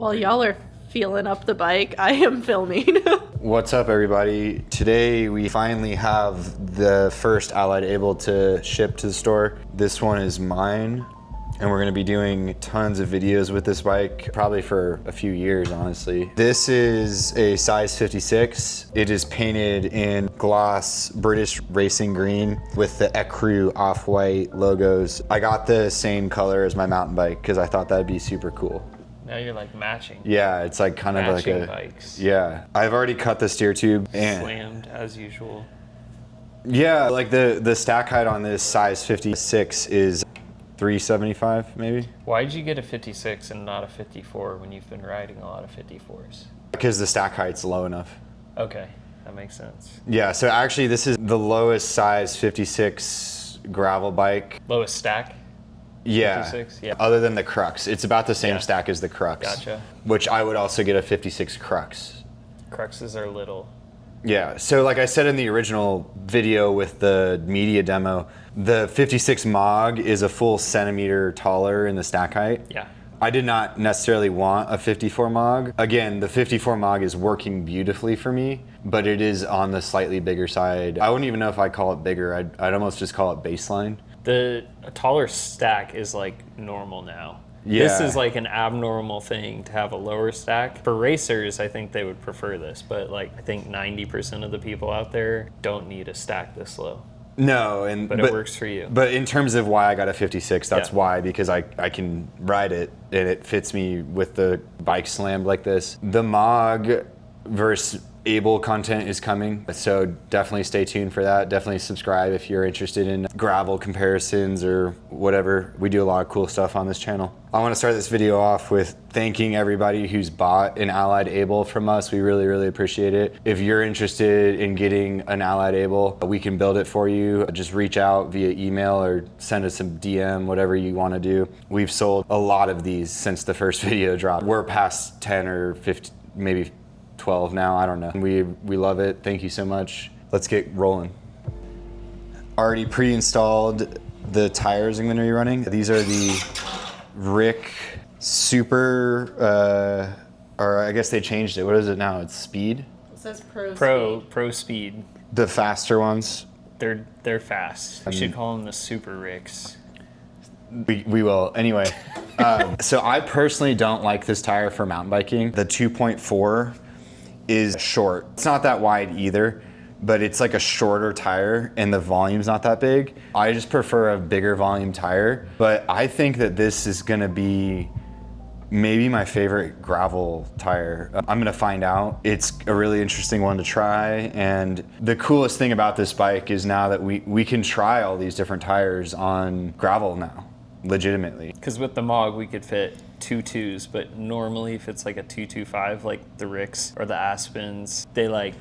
While y'all are feeling up the bike, I am filming. What's up, everybody? Today we finally have the first Allied able to ship to the store. This one is mine, and we're gonna be doing tons of videos with this bike, probably for a few years, honestly. This is a size 56. It is painted in gloss British racing green with the Ecru off-white logos. I got the same color as my mountain bike because I thought that'd be super cool. Now you're like matching. Yeah, it's like kind of like a bikes. Yeah, I've already cut the steer tube and Slammed as usual. yeah, like the stack height on this size 56 is 375 maybe. Why did you get a 56 and not a 54 when you've been riding a lot of 54s? Because the stack height's low enough. Okay, that makes sense. Yeah, so actually this is the lowest size 56 gravel bike. Lowest stack? Yeah. 56? Yeah. Other than the Crux. It's about the same stack as the Crux. Gotcha. Which I would also get a 56 Crux. Cruxes are little. Yeah, so like I said in the original video with the media demo, the 56 Mog is a full centimeter taller in the stack height. Yeah. I did not necessarily want a 54 Mog. Again, the 54 Mog is working beautifully for me, but it is on the slightly bigger side. I wouldn't even know if I'd call it bigger. I'd almost just call it baseline. A taller stack is like normal now. Yeah. This is like an abnormal thing to have a lower stack. For racers, I think they would prefer this, but like I think 90% of the people out there don't need a stack this low. No, But it works for you. But in terms of why I got a 56, that's Yeah. why, because I can ride it and it fits me with the bike slammed like this. The Mog versus Able content is coming, so definitely stay tuned for that. Definitely subscribe if you're interested in gravel comparisons or whatever. We do a lot of cool stuff on this channel. I want to start this video off with thanking everybody who's bought an Allied Able from us. We really, really appreciate it. If you're interested in getting an Allied Able, we can build it for you. Just reach out via email or send us some DM, whatever you want to do. We've sold a lot of these since the first video dropped. We're past 10 or 15, maybe 12 now, I don't know. We love it. Thank you so much. Let's get rolling. Already pre-installed the tires I'm going to be running. These are the Rick Super, or I guess they changed it. What is it now? It's Speed? It says Pro Speed. The faster ones. They're fast. We should call them the Super Ricks. We will. Anyway, so I personally don't like this tire for mountain biking. The 2.4 is short. It's not that wide either, but it's like a shorter tire and the volume's not that big. I just prefer a bigger volume tire, but I think that this is gonna be maybe my favorite gravel tire. I'm gonna find out. It's a really interesting one to try, and the coolest thing about this bike is now that we can try all these different tires on gravel now, legitimately. Because with the Mog, we could fit 2.2s, but normally if it's like a 2.25, like the Ricks or the Aspens, they like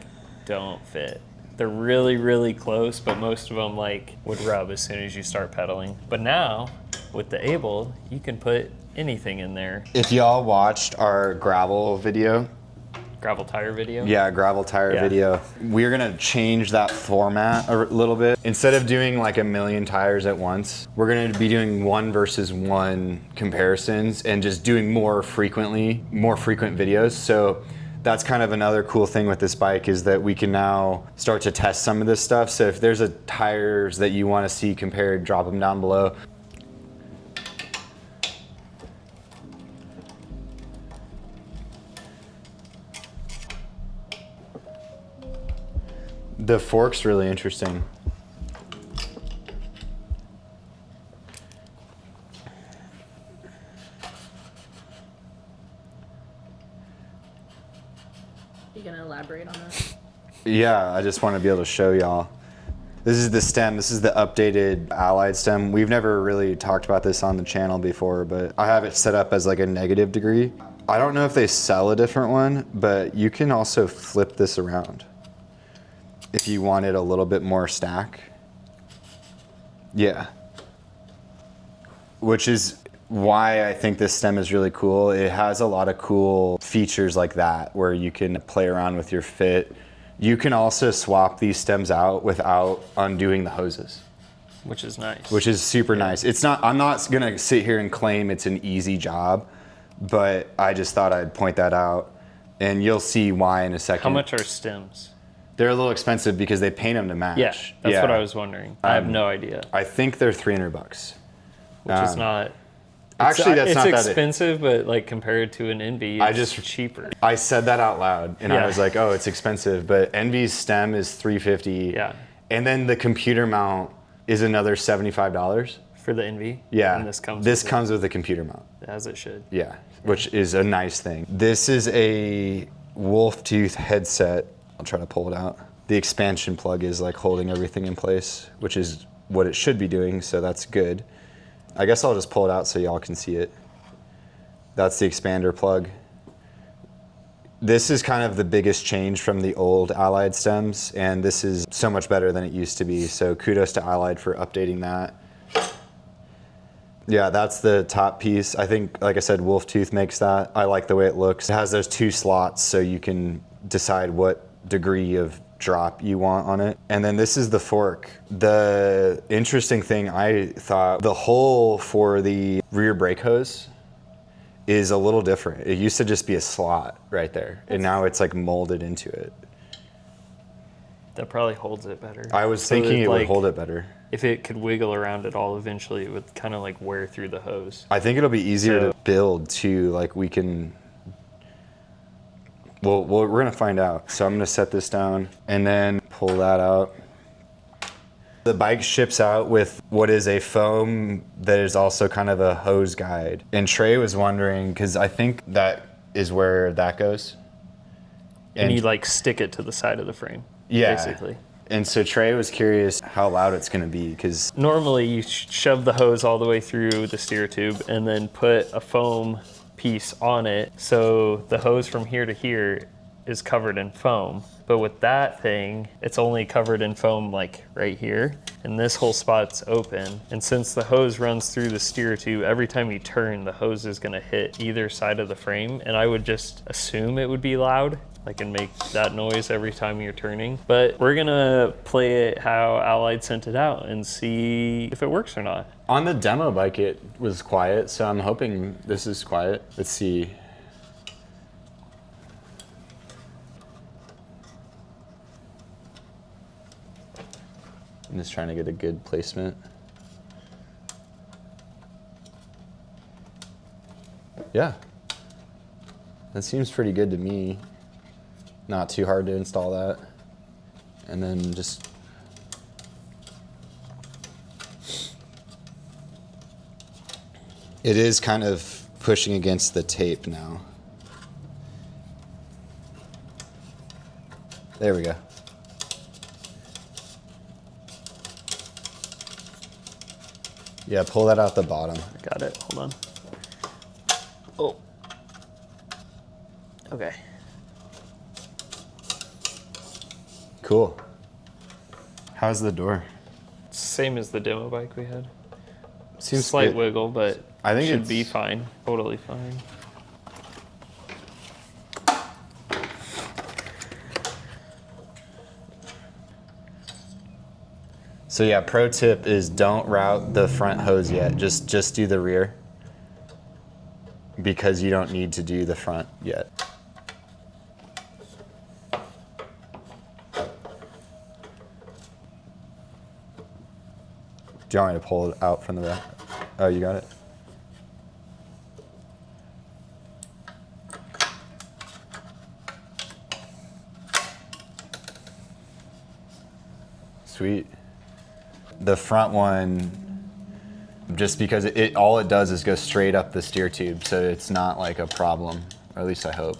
don't fit. They're really, really close, but most of them like would rub as soon as you start pedaling. But now, with the Able, you can put anything in there. If y'all watched our gravel video, Gravel tire video? yeah, gravel tire video, we're gonna change that format a little bit. Instead of doing like a million tires at once, we're gonna be doing 1 versus 1 comparisons and just doing more frequent videos. So that's kind of another cool thing with this bike, is that we can now start to test some of this stuff. So if there's tires that you wanna see compared, drop them down below. The fork's really interesting. You gonna elaborate on that? Yeah, I just want to be able to show y'all. This is the stem. This is the updated Allied stem. We've never really talked about this on the channel before, but I have it set up as like a negative degree. I don't know if they sell a different one, but you can also flip this around if you wanted a little bit more stack. Yeah. Which is why I think this stem is really cool. It has a lot of cool features like that, where you can play around with your fit. You can also swap these stems out without undoing the hoses. which is nice. Which is super nice. It's not, I'm not gonna sit here and claim it's an easy job, but I just thought I'd point that out. And you'll see why in a second. How much are stems? They're a little expensive because they paint them to match. Yeah, that's what I was wondering. I have no idea. I think they're $300. Which is not... Actually, that's not that... It's expensive, but like compared to an Envy, it's cheaper. I said that out loud, and I was like, oh, it's expensive. But Envy's stem is $350. Yeah. And then the computer mount is another $75. For the Envy? Yeah. And this comes with a computer mount. As it should. Yeah, which is a nice thing. This is a wolf tooth headset. I'll try to pull it out. The expansion plug is like holding everything in place, which is what it should be doing, so that's good. I guess I'll just pull it out so y'all can see it. That's the expander plug. This is kind of the biggest change from the old Allied stems, and this is so much better than it used to be, so kudos to Allied for updating that. Yeah, that's the top piece. I think, like I said, Wolf Tooth makes that. I like the way it looks. It has those 2 slots so you can decide what degree of drop you want on it. And then this is the fork. The interesting thing, I thought, the hole for the rear brake hose is a little different. It used to just be a slot right there, and now it's like molded into it. That probably holds it better. I was thinking it would hold it better. If it could wiggle around at all, eventually it would kind of like wear through the hose. I think it'll be easier to build too. Like we can, well, we're gonna find out. So I'm gonna set this down and then pull that out. The bike ships out with what is a foam that is also kind of a hose guide. And Trey was wondering, because I think that is where that goes. And you like stick it to the side of the frame. Yeah. Basically. And so Trey was curious how loud it's going to be, because normally you shove the hose all the way through the steer tube and then put a foam piece on it, so the hose from here to here is covered in foam. But with that thing, it's only covered in foam like right here, and this whole spot's open. And since the hose runs through the steer tube, every time you turn, the hose is going to hit either side of the frame, and I would just assume it would be loud, like, and make that noise every time you're turning. But we're gonna play it how Allied sent it out and see if it works or not. On the demo bike, it was quiet, so I'm hoping this is quiet. Let's see. I'm just trying to get a good placement. Yeah, that seems pretty good to me. Not too hard to install that. And then just it is kind of pushing against the tape now. There we go. Yeah, pull that out the bottom. I got it, hold on. Oh. Okay. Cool. How's the door? Same as the demo bike we had. Seems slight wiggle, but I think it should it's be fine. Totally fine. So yeah, pro tip is don't route the front hose yet. Just do the rear, because you don't need to do the front yet. Do you want me to pull it out from the back? Oh, you got it? Sweet. The front one, just because all it does is go straight up the steer tube, so it's not like a problem, or at least I hope.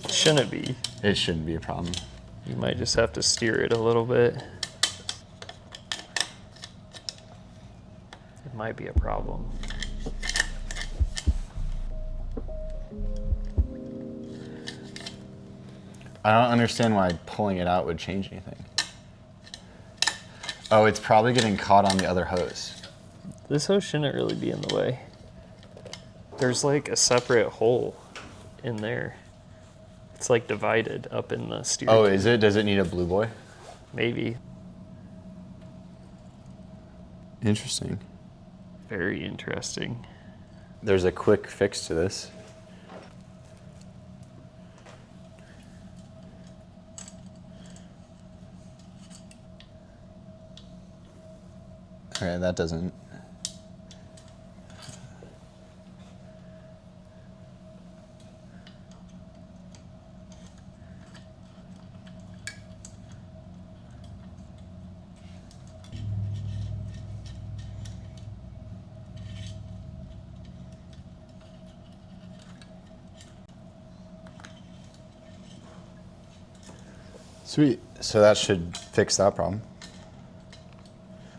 Shouldn't be. It shouldn't be a problem. You might just have to steer it a little bit. It might be a problem. I don't understand why pulling it out would change anything. Oh, it's probably getting caught on the other hose. This hose shouldn't really be in the way. There's like a separate hole in there. It's like divided up in the steer. Oh, is it? Does it need a blue boy? Maybe. Interesting. Very interesting. There's a quick fix to this. Okay, that doesn't. Sweet. So that should fix that problem.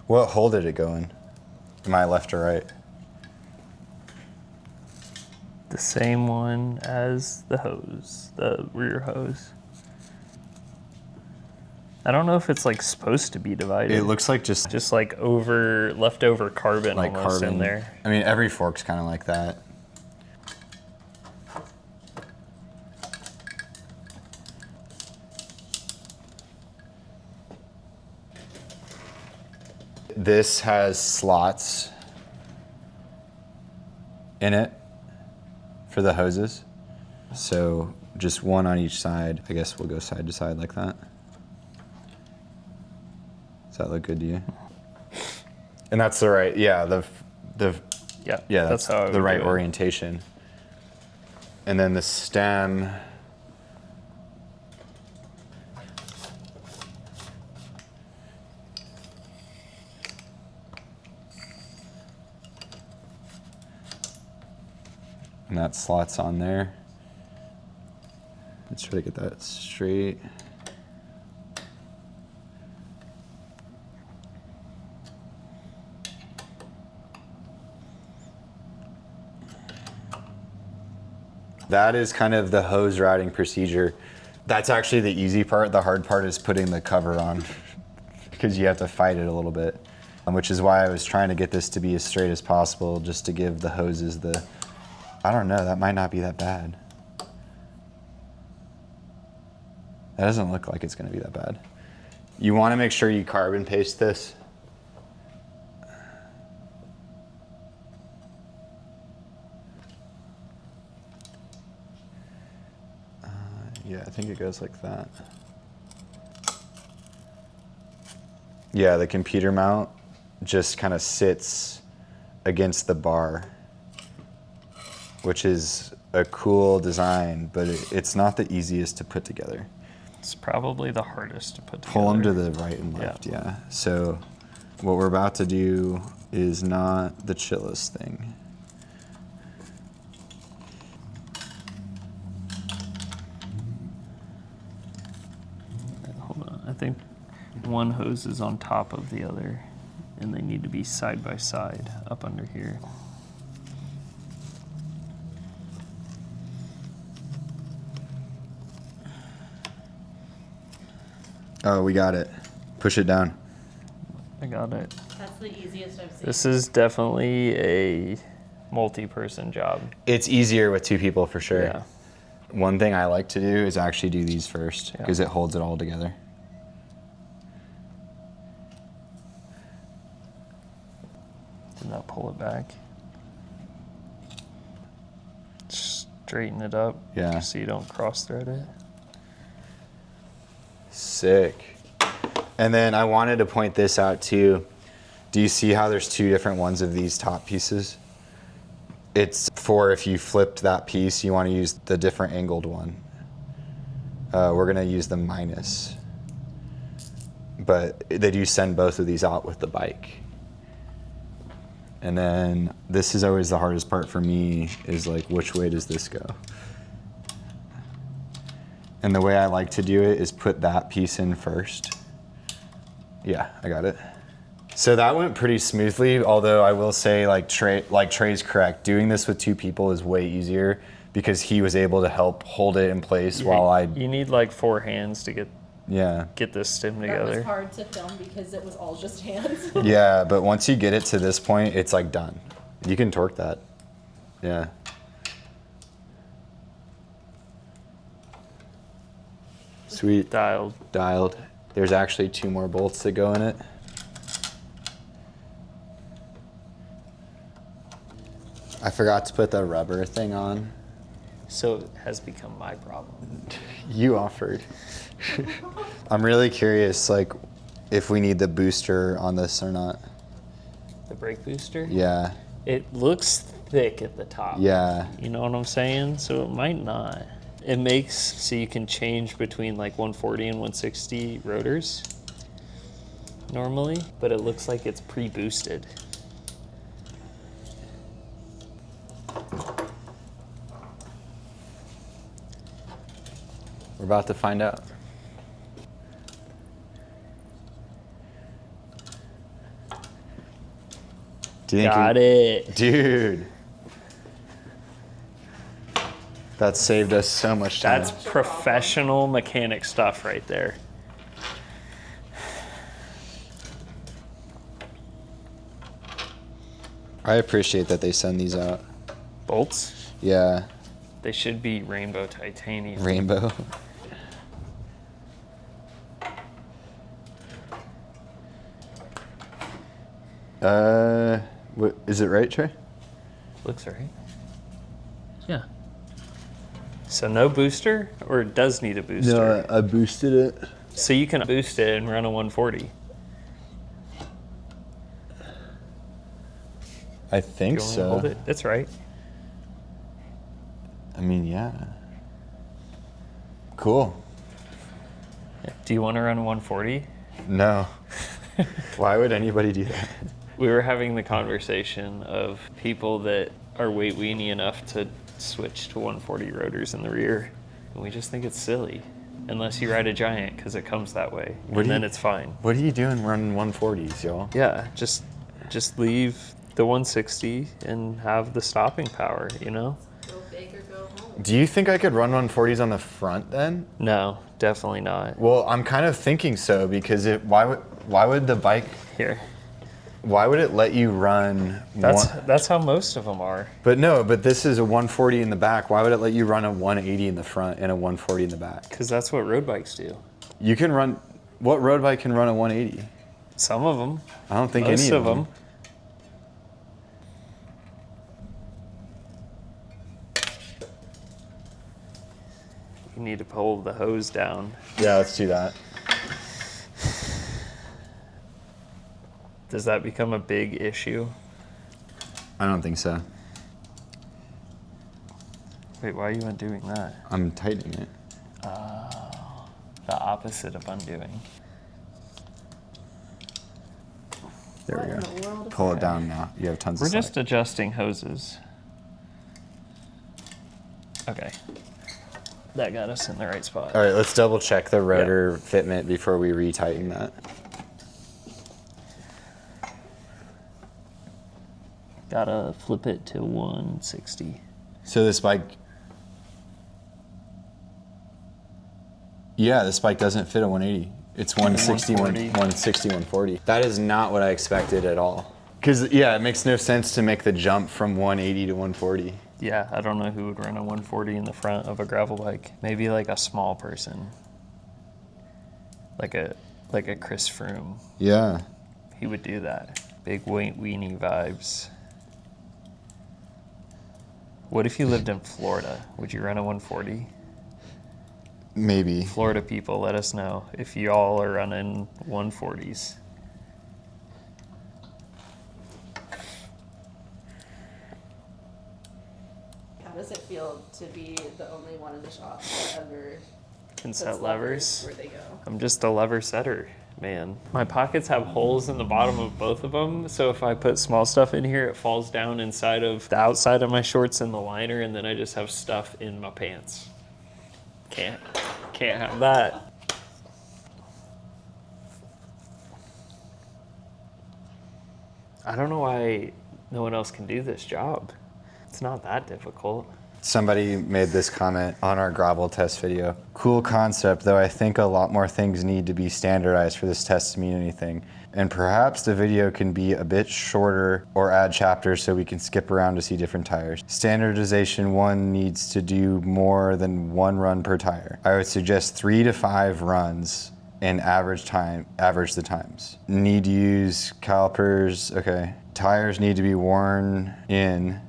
What hole did it go in? Am I left or right? The same one as the hose, the rear hose. I don't know if it's like supposed to be divided. It looks like just like leftover carbon like almost carbon in there. I mean, every fork's kind of like that. This has slots in it for the hoses. So just one on each side. I guess we'll go side to side like that. Does that look good to you? And that's the right, yeah, that's how I would the right do it. orientation. And then the stem. And that slots on there. Let's try to get that straight. That is kind of the hose routing procedure. That's actually the easy part. The hard part is putting the cover on because you have to fight it a little bit, which is why I was trying to get this to be as straight as possible, just to give the hoses the, I don't know, that might not be that bad. That doesn't look like it's gonna be that bad. You wanna make sure you carbon paste this. Yeah, I think it goes like that. Yeah, the computer mount just kind of sits against the bar, which is a cool design, but it's not the easiest to put together. It's probably the hardest to put together. Pull them to the right and left, yeah. So what we're about to do is not the chillest thing. Hold on, I think one hose is on top of the other, and they need to be side by side up under here. Oh, we got it. Push it down. I got it. That's the easiest I've seen. This is definitely a multi-person job. It's easier with two people for sure. Yeah. One thing I like to do is actually do these first because it holds it all together. Did not pull it back. Straighten it up. Yeah. So you don't cross thread it. Sick. And then I wanted to point this out too. Do you see how there's two different ones of these top pieces? It's for if you flipped that piece, you want to use the different angled one. We're gonna use the minus. But they do send both of these out with the bike. And then this is always the hardest part for me, is like, which way does this go? And the way I like to do it is put that piece in first. Yeah, I got it. So that went pretty smoothly, although I will say, like Trey's correct, doing this with two people is way easier because he was able to help hold it in place while I... You need like 4 hands to get this stem That together. was hard to film because it was all just hands. Yeah, but once you get it to this point, it's like done. You can torque that. Yeah. Sweet. Dialed. There's actually 2 more bolts that go in it. I forgot to put the rubber thing on. So it has become my problem. You offered. I'm really curious, like, if we need the booster on this or not. The brake booster? Yeah. It looks thick at the top. Yeah. You know what I'm saying? So it might not. It makes so you can change between like 140 and 160 rotors normally, but it looks like it's pre-boosted. We're about to find out. Do you think Got it. Dude. That saved us so much time. That's professional mechanic stuff right there. I appreciate that they send these out. Bolts? Yeah. They should be rainbow titanium. Rainbow. What, is it right, Trey? Looks right. Yeah. So no booster, or it does need a booster? No, I boosted it. So you can boost it and run a 140. I think Do you want me to so. hold it? That's right. I mean, yeah. Cool. Do you want to run a 140? No. Why would anybody do that? We were having the conversation of people that are weight weenie enough to switch to 140 rotors in the rear. And we just think it's silly. Unless you ride a Giant, because it comes that way. What And do then you- it's fine. What are you doing running 140s, y'all? Yeah, just leave the 160 and have the stopping power, you know? Go big or go home. Do you think I could run 140s on the front then? No, definitely not. Well, I'm kind of thinking so because why would the bike, Here. why would it let you run That's how most of them are. But this is a 140 in the back. Why would it let you run a 180 in the front and a 140 in the back? Because that's what road bikes do. You can run, what road bike can run a 180? Some of them. I don't think Most any of them. You need to pull the hose down. Yeah, let's do that. Does that become a big issue? I don't think so. Wait, why are you undoing that? I'm tightening it. The opposite of undoing. There What we in go. the world is Pull it that? down now. You have tons We're of just slack. adjusting hoses. Okay. That got us in the right spot. All right, let's double check the rotor fitment before we retighten that. Gotta flip it to 160. So this bike, yeah, this bike doesn't fit a 180. It's 160, 160, 140. That is not what I expected at all. Because, yeah, it makes no sense to make the jump from 180 to 140. Yeah, I don't know who would run a 140 in the front of a gravel bike. Maybe like a small person. Like a Chris Froome. Yeah. He would do that. Big weenie vibes. What if you lived in Florida? Would you run a 140? Maybe. Florida people, let us know if y'all are running 140s. How does it feel to be the only one in the shop that ever Can puts set levers. where they go? I'm just a lever setter, man. My pockets have holes in the bottom of both of them, so if I put small stuff in here, it falls down inside of the outside of my shorts and the liner, and then I just have stuff in my pants. Can't have that. I don't know why no one else can do this job. It's not that difficult. Somebody made this comment on our gravel test video. Cool concept, though I think a lot more things need to be standardized for this test to mean anything. And perhaps the video can be a bit shorter or add chapters so we can skip around to see different tires. Standardization 1 needs to do more than 1 run per tire. I would suggest 3 to 5 runs and average the times. Need to use calipers, okay. Tires need to be worn in.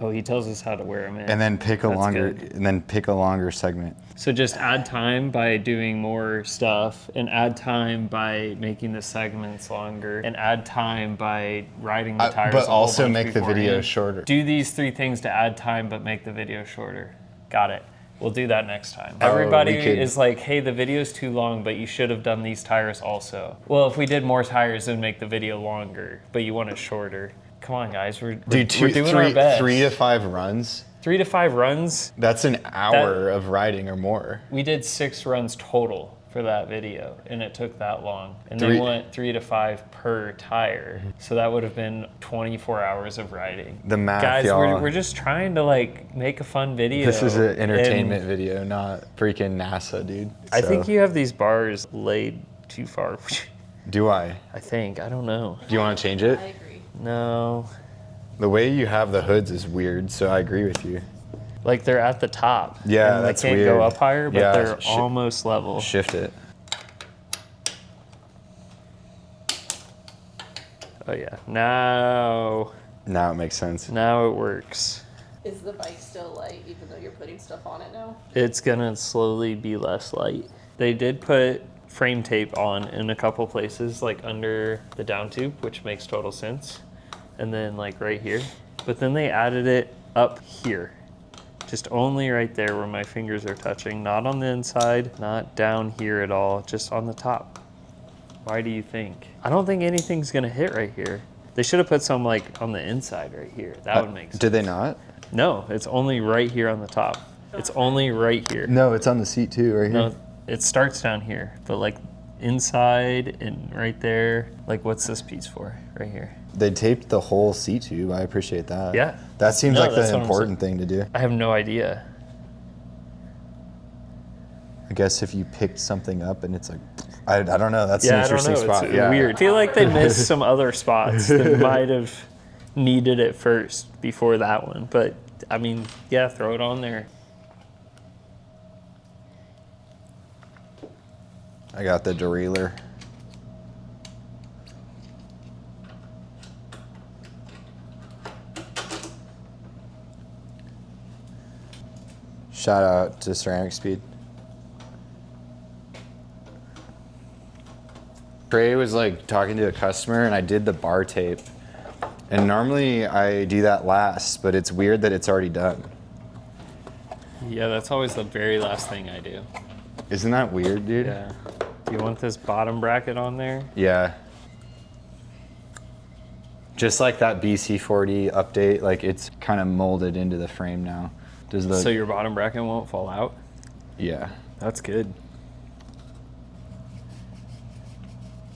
Oh, he tells us how to wear them in. and then pick a That's longer, good. and then pick a longer segment. So just add time by doing more stuff, and add time by making the segments longer, and add time by riding the tires. But a whole also bunch make the video beforehand. shorter. Do these 3 things to add time, but make the video shorter. Got it. We'll do that next time. Everybody we could- is like, hey, the video's too long, but you should have done these tires also. Well, if we did more tires, then make the video longer, but you want it shorter. Come on, guys. We're doing our best. 3 to 5 runs. 3 to 5 runs. That's an hour of riding or more. We did 6 runs total for that video, and it took that long. And Three- they went 3 to 5 per tire. So that would have been 24 hours of riding. The math, Guys, y'all. we're just trying to like make a fun video. This is an entertainment And video, not freaking NASA, dude. I So- think you have these bars laid too far. Do I? I think. I don't know. Do you want to change it? I agree. No. The way you have the hoods is weird, so I agree with you. Like they're at the top. Yeah, and that's they can't weird. go up higher, but Yeah, they're almost level. Shift it. Oh yeah. Now Now it makes sense. it works. Is the bike still light even though you're putting stuff on it now? It's gonna slowly be less light. They did put frame tape on in a couple places, like under the down tube, which makes total sense. And then like right here. But then they added it up here. Just only right there where my fingers are touching, not on the inside, not down here at all, just on the top. Why do you think? I don't think anything's gonna hit right here. They should have put some like on the inside right here. That would make sense. Did they not? No, it's only right here on the top. It's only right here. No, it's on the seat too, right here. No, it starts down here, but like inside and right there. Like, what's this piece for? Right here. They taped the whole seat tube. I appreciate that. Yeah. That seems No, like that's the what I'm important thing to do. I have no idea. I guess if you picked something up and it's like, I don't know. That's Yeah, an I don't interesting know. spot. It's Yeah. weird. I feel like they missed some other spots that might have needed it first before that one. But I mean, yeah, throw it on there. I got the derailleur. Shout out to Ceramic Speed. Trey was like talking to a customer and I did the bar tape. And normally I do that last, but it's weird that it's already done. Yeah, that's always the very last thing I do. Isn't that weird, dude? Yeah. Do you want this bottom bracket on there? Yeah. Just like that BC40 update, like it's kind of molded into the frame now. Does the So your bottom bracket won't fall out? Yeah. That's good.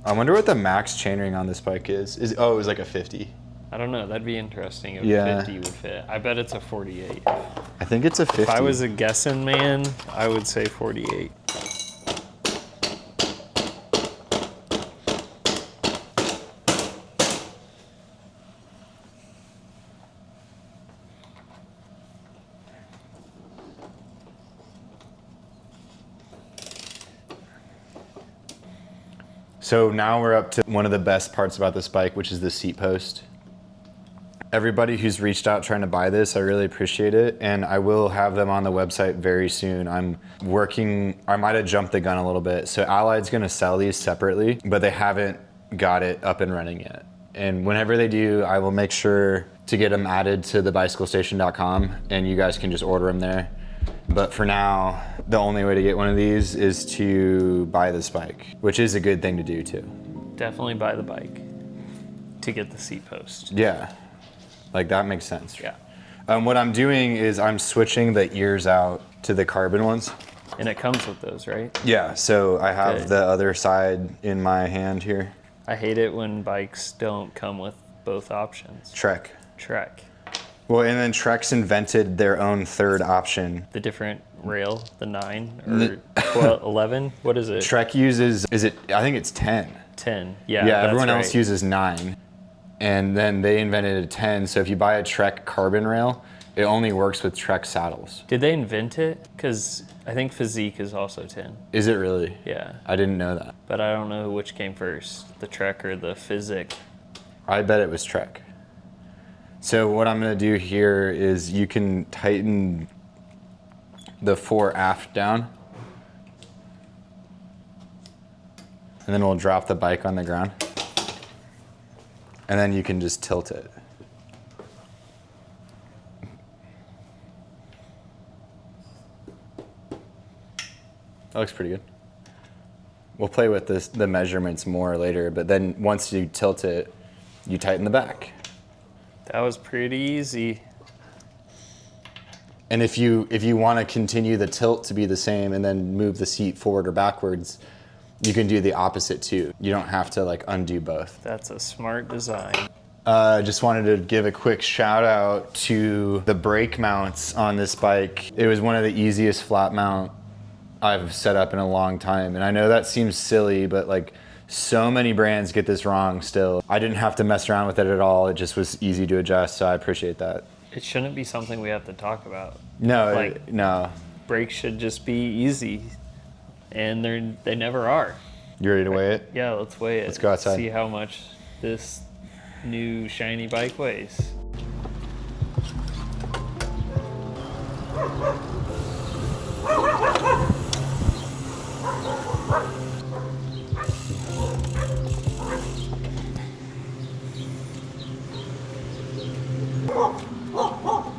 I wonder what the max chainring on this bike is. Oh, it was like a 50. I don't know. That'd be interesting if Yeah. 50 would fit. I bet it's a 48. I think it's a 50. If I was a guessing man, I would say 48. So now we're up to one of the best parts about this bike, which is the seat post. Everybody who's reached out trying to buy this, I really appreciate it. And I will have them on the website very soon. I'm working, I might have jumped the gun a little bit. So Allied's gonna sell these separately, but they haven't got it up and running yet. And whenever they do, I will make sure to get them added to the bicyclestation.com and you guys can just order them there. But for now, the only way to get one of these is to buy this bike, which is a good thing to do too. Definitely buy the bike to get the seat post. Yeah, like that makes sense. Yeah. What I'm doing is I'm switching the ears out to the carbon ones. And it comes with those, right? Yeah, so I have Good. the other side in my hand here. I hate it when bikes don't come with both options. Trek. Trek. Well, and then Trek's invented their own third option. The different rail, the 9 or 12, 11? What is it? Trek uses, I think it's 10. 10. Yeah, Yeah, that's everyone else right. uses 9. And then they invented a 10, so if you buy a Trek carbon rail, it only works with Trek saddles. Did they invent it? Because I think Physique is also 10. Is it really? Yeah. I didn't know that. But I don't know which came first, the Trek or the Physique. I bet it was Trek. So what I'm gonna do here is you can tighten the fore aft down, and then we'll drop the bike on the ground, and then you can just tilt it. That looks pretty good. We'll play with the measurements more later, but then once you tilt it, you tighten the back. That was pretty easy. And if you want to continue the tilt to be the same and then move the seat forward or backwards, you can do the opposite too. You don't have to like undo both. That's a smart design. Just wanted to give a quick shout out to the brake mounts on this bike. It was one of the easiest flat mount I've set up in a long time. And I know that seems silly, but like so many brands get this wrong still. I didn't have to mess around with it at all. It just was easy to adjust, so I appreciate that. It shouldn't be something we have to talk about. No, no. Brakes should just be easy, and they never are. You ready to weigh it? Yeah, let's weigh it. Let's go outside. See how much this new shiny bike weighs.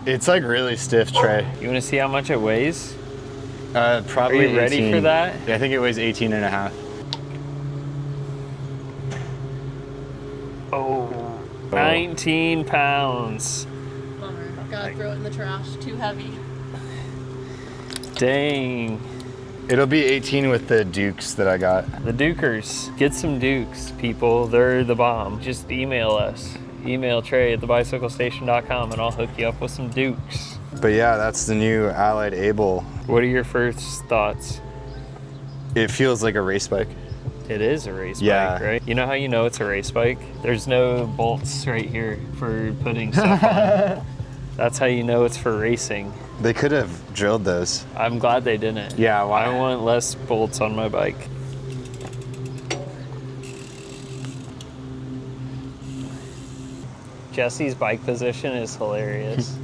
It's like really stiff, Trey. You want to see how much it weighs? Probably Are you ready 18. for that? Yeah, I think it weighs 18 and a half. Oh, 19 pounds. Bummer. Gotta throw it in the trash. Too heavy. Dang. It'll be 18 with the Dukes that I got. The Dukers. Get some Dukes, people. They're the bomb. Just email us. Email Trey at thebicyclestation.com and I'll hook you up with some Dukes. But yeah, that's the new Allied Able. What are your first thoughts? It feels like a race bike. It is a race Yeah. bike, right? You know how you know it's a race bike? There's no bolts right here for putting stuff on. That's how you know it's for racing. They could have drilled those. I'm glad they didn't. Yeah, why? I want less bolts on my bike. Jesse's bike position is hilarious.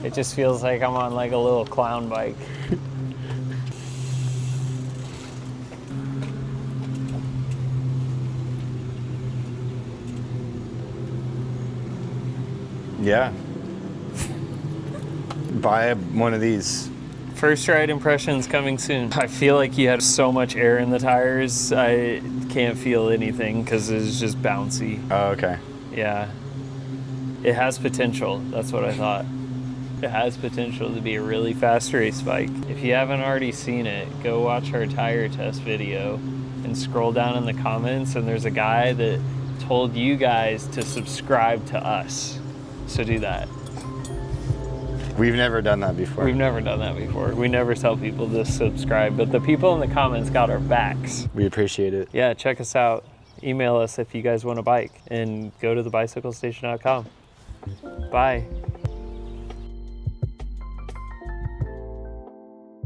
It just feels like I'm on like a little clown bike. Yeah. Buy one of these. First ride impressions coming soon. I feel like you had so much air in the tires. I can't feel anything because it's just bouncy. Oh, okay. Yeah. It has potential. That's what I thought. It has potential to be a really fast race bike. If you haven't already seen it, go watch our tire test video and scroll down in the comments, and there's a guy that told you guys to subscribe to us. So do that. We've never done that before. We've never done that before. We never tell people to subscribe, but the people in the comments got our backs. We appreciate it. Yeah, check us out. Email us if you guys want a bike, and go to thebicyclestation.com. Bye.